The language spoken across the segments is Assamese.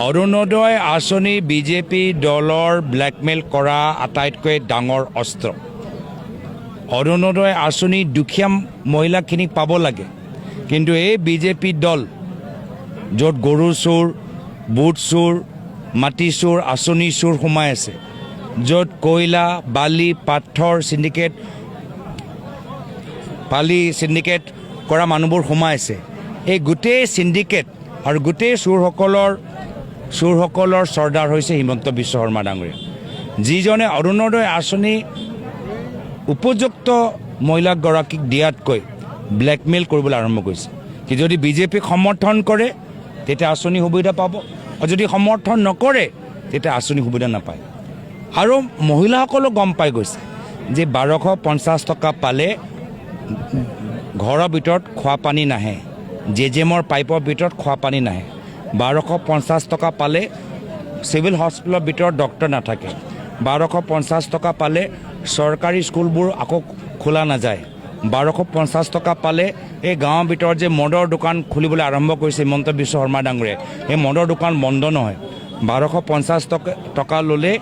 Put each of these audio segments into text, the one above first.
অৰুণোদয় আঁচনি বিজেপি দলৰ ব্লেকমেইল কৰা আটাইতকৈ ডাঙৰ অস্ত্ৰ। অৰুণোদয় আঁচনি দুখীয়া মহিলাখিনিক পাব লাগে, কিন্তু এই বিজেপি দল য'ত গৰু চোৰ, বুট চোৰ, মাটি চোৰ, আঁচনি চোৰ সোমাই আছে, য'ত কয়লা, বালি, পাথৰ চিণ্ডিকেট কৰা মানুহবোৰ সোমাই আছে, এই গোটেই চিণ্ডিকেট আৰু গোটেই চোৰসকলৰ চৰ্দাৰ হৈছে হিমন্ত বিশ্ব শৰ্মা ডাঙৰীয়া, যিজনে অৰুণোদয় আঁচনি উপযুক্ত মহিলাগৰাকীক দিয়াতকৈ ব্লেকমেইল কৰিবলৈ আৰম্ভ কৰিছে। কি যদি বিজেপিক সমৰ্থন কৰে তেতিয়া আঁচনি সুবিধা পাব, আৰু যদি সমৰ্থন নকৰে তেতিয়া আঁচনি সুবিধা নাপায়। আৰু মহিলাসকলেও গম পাই গৈছে যে 1250 টকা পালে ঘৰৰ ভিতৰত খোৱা পানী নাহে, জেজেমৰ পাইপৰ ভিতৰত খোৱা পানী নাহে। 1250 টকা পালে চিভিল হস্পিটেলৰ ভিতৰত ডক্টৰ নাথাকে। 1250 টকা পালে চৰকাৰী স্কুলবোৰ আকৌ খোলা নাযায়। 1250 টকা পালে এই গাঁৱৰ ভিতৰত যে মদৰ দোকান খুলিবলৈ আৰম্ভ কৰিছে হিমন্ত বিশ্ব শৰ্মা ডাঙৰীয়াই, সেই মদৰ দোকান বন্ধ নহয়। 1250 টকা ল'লে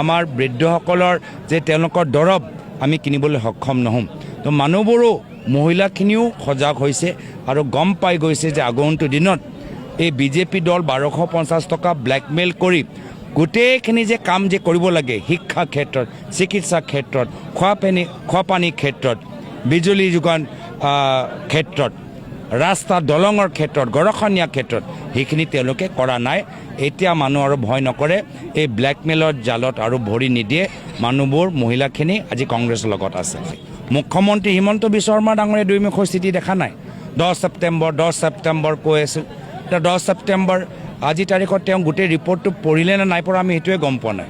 আমাৰ বৃদ্ধসকলৰ যে তেওঁলোকৰ দৰৱ আমি কিনিবলৈ সক্ষম নহ'ম। তো মানুহবোৰো, মহিলাখিনিও সজাগ হৈছে আৰু গম পাই গৈছে যে আগন্তুক দিনত এই বিজেপি দল 1250 টকা ব্লেকমেইল কৰি গোটেইখিনি যে কাম যে কৰিব লাগে, শিক্ষা ক্ষেত্ৰত, চিকিৎসা ক্ষেত্ৰত, খোৱা পানীৰ ক্ষেত্ৰত, বিজুলী যোগান ক্ষেত্ৰত, ৰাস্তা দলঙৰ ক্ষেত্ৰত, গৰখনীয়া ক্ষেত্ৰত, সেইখিনি তেওঁলোকে কৰা নাই। এতিয়া মানুহ আৰু ভয় নকৰে, এই ব্লেকমেইলৰ জালত আৰু ভৰি নিদিয়ে। মানুহবোৰ, মহিলাখিনি আজি কংগ্ৰেছৰ লগত আছে। মুখ্যমন্ত্ৰী হিমন্ত বিশ্ব শৰ্মা ডাঙৰীয়াই দুইমুখৰ স্থিতি দেখা নাই। 10 ছেপ্টেম্বৰ কৈ আছিল। এতিয়া 10 ছেপ্টেম্বৰ আজি তাৰিখত তেওঁ গোটেই ৰিপৰ্টটো পঢ়িলে নে নাই পঢ়া আমি সেইটোৱে গম পোৱা নাই।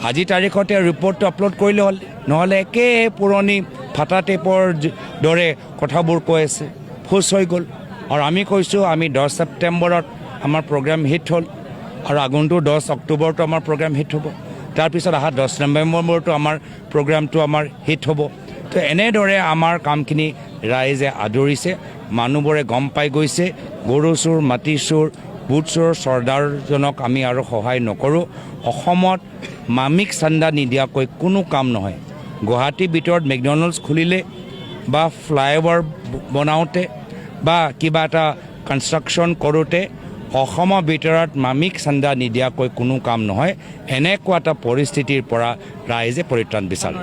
আজি তাৰিখত তেওঁ ৰিপৰ্টটো আপলোড কৰিলে হ'ল, নহ'লে একে পুৰণি ফাটা টেপৰ দৰে কথাবোৰ কৈ আছে, ফুচ হৈ গ'ল। আৰু আমি কৈছোঁ আমি 10 ছেপ্টেম্বৰত আমাৰ প্ৰগ্ৰাম হিট হ'ল, আৰু আগন্তুক 10 অক্টোবৰতো আমাৰ প্ৰগ্ৰাম হিট হ'ব। তাৰপিছত অহা 10 নৱেম্বৰতো আমাৰ প্ৰগ্ৰামটো আমাৰ হিট হ'ব। তো এনেদৰে আমাৰ কামখিনি ৰাইজে আদৰিছে, মানুহবোৰে গম পাই গৈছে। গৰু চোৰ, মাটি চোৰ, বুট চোৰৰ চৰ্দাৰজনক আমি আৰু সহায় নকৰোঁ। অসমত মামিক চান্দা নিদিয়াকৈ কোনো কাম নহয়। গুৱাহাটীৰ ভিতৰত মেকডনাল্ডছ খুলিলে বা ফ্লাইঅভাৰ বনাওঁতে বা কিবা এটা কনষ্ট্ৰাকশ্যন কৰোঁতে অসমৰ ভিতৰত মামিক চান্দা নিদিয়াকৈ কোনো কাম নহয়। এনেকুৱা এটা পৰিস্থিতিৰ পৰা ৰাইজে পৰিত্ৰাণ বিচাৰে।